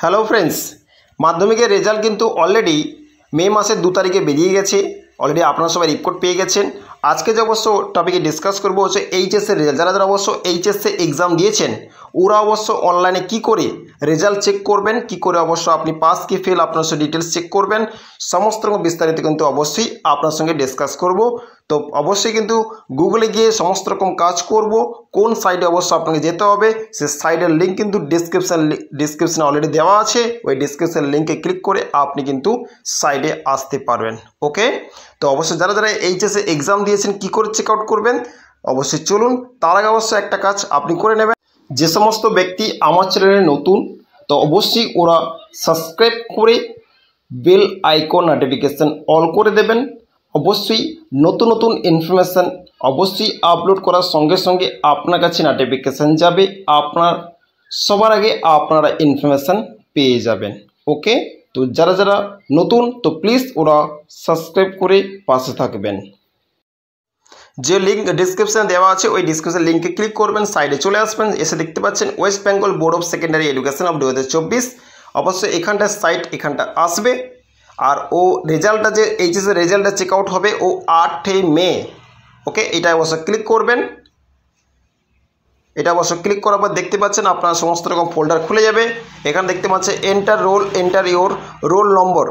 Hello friends, মাধ্যমিকের result কিন্তু already মে মাসের 2 তারিখে বেরিয়ে গেছে। অলরেডি আপনারা সবাই রিপোর্ট পেয়ে গেছেন। আজকে যে অবশ্য টপিকে ডিসকাস করবো হচ্ছে এইচএসের রেজাল্ট। যারা অবশ্য এইচএসে এক্সাম দিয়েছেন ওরা অবশ্য অনলাইনে কি করে রেজাল্ট চেক করবেন, কি করে অবশ্য আপনি পাস কি ফেল আপনার সঙ্গে ডিটেলস চেক করবেন, সমস্ত রকম বিস্তারিত কিন্তু অবশ্যই আপনার সঙ্গে ডিসকাস করব। তো অবশ্যই কিন্তু গুগলে গিয়ে সমস্ত রকম কাজ করব। কোন সাইটে অবশ্য আপনাকে যেতে হবে সে সাইটের লিঙ্ক কিন্তু ডিসক্রিপশানে অলরেডি দেওয়া আছে। ওই ডিসক্রিপশান লিঙ্কে ক্লিক করে আপনি কিন্তু সাইটে আসতে পারবেন। ওকে, তো অবশ্যই যারা যারা এইচএসে এক্সাম দিয়েছেন কি করে চেক আউট করবেন অবশ্যই চলুন। তার আগে অবশ্যই একটা কাজ আপনি করে নেবেন। যে সমস্ত ব্যক্তি আমার চ্যানেলে নতুন তো অবশ্যই ওরা সাবস্ক্রাইব করে বেল আইকন নোটিফিকেশান অল করে দেবেন। অবশ্যই নতুন নতুন ইনফরমেশান অবশ্যই আপলোড করার সঙ্গে সঙ্গে আপনার কাছে নোটিফিকেশান যাবে, আপনার সবার আগে আপনারা ইনফরমেশান পেয়ে যাবেন। ওকে, তো যারা যারা নতুন তো প্লিজ ওরা সাবস্ক্রাইব করে পাশে থাকবেন। যে লিঙ্ক ডিসক্রিপশানে দেওয়া আছে ওই ডিসক্রিপশন লিঙ্কে ক্লিক করবেন, সাইডে চলে আসবেন, এসে দেখতে পাচ্ছেন West Bengal board of secondary education of 2024। অবশ্যই এখানটার সাইট এখানটা আসবে। আর ও রেজাল্টটা যে এইচএসের রেজাল্টটা চেক আউট হবে ও 8 মে। ওকে, এটা অবশ্য ক্লিক করবেন। এটা অবশ্য ক্লিক করার পর দেখতে পাচ্ছেন আপনার সমস্ত রকম ফোল্ডার খুলে যাবে। এখানে দেখতে পাচ্ছেন enter your roll number,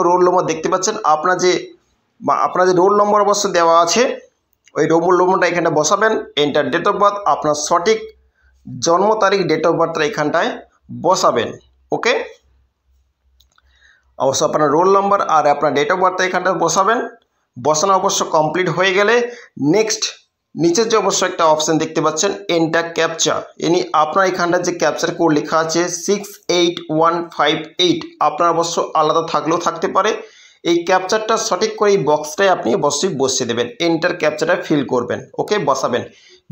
roll number দেখতে পাচ্ছেন। আপনার যে রোল নম্বর অবশ্য দেওয়া আছে ওই রোল নম্বরটা এখানটা বসাবেন। এন্টার ডেট অফ বার্থ, আপনার সঠিক জন্ম তারিখ ডেট অফ বার্থটা এখানটায় বসাবেন। ওকে, অবশ্য আপনার রোল নম্বর আর আপনার ডেট অফ বার্থটা এখানটায় বসাবেন। বসানো অবশ্য কমপ্লিট হয়ে গেলে নেক্সট নিচের যে অবশ্য একটা অপশান দেখতে পাচ্ছেন এন্টার ক্যাপচা, আপনার এখানটার যে ক্যাপচার কোড লেখা আছে 68158 আপনার অবশ্য আলাদা থাকলেও থাকতে পারে। এই ক্যাপচারটা সঠিক করে এই বক্সটায় আপনি অবশ্যই বসিয়ে দেবেন। এন্টার ক্যাপচারটা ফিল করবেন। ওকে, বসাবেন।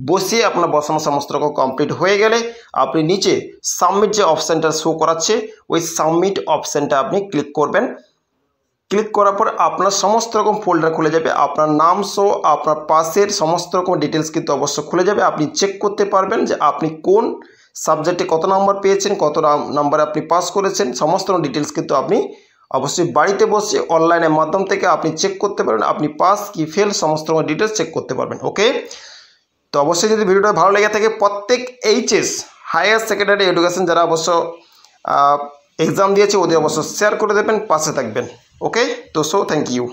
বসিয়ে আপনার বসানো সমস্ত রকম কমপ্লিট হয়ে গেলে আপনি নিচে সাবমিট যে অপশানটা শো করাচ্ছে ওই সাবমিট অপশানটা আপনি ক্লিক করবেন। ক্লিক করার পর আপনার সমস্ত রকম ফোল্ডার খুলে যাবে। আপনার নাম সহ আপনার পাসের সমস্ত রকম ডিটেলস কিন্তু অবশ্য খুলে যাবে। আপনি চেক করতে পারবেন যে আপনি কোন সাবজেক্টে কত নাম্বার পেয়েছেন, কত নাম্বারে আপনি পাস করেছেন, সমস্ত ডিটেলস কিন্তু আপনি অবশ্যই বাড়িতে বসে অনলাইনের মাধ্যম থেকে আপনি চেক করতে পারবেন। আপনি পাস কি ফেল সমস্ত রকম ডিটেলস চেক করতে পারবেন। ওকে, তো অবশ্যই যদি ভিডিওটা ভালো লেগে থাকে প্রত্যেক এইচএস হায়ার সেকেন্ডারি এডুকেশন যারা অবশ্য এক্সাম দিয়েছে ওদের অবশ্য শেয়ার করে দেবেন, পাশে থাকবেন। ওকে, তো থ্যাংক ইউ।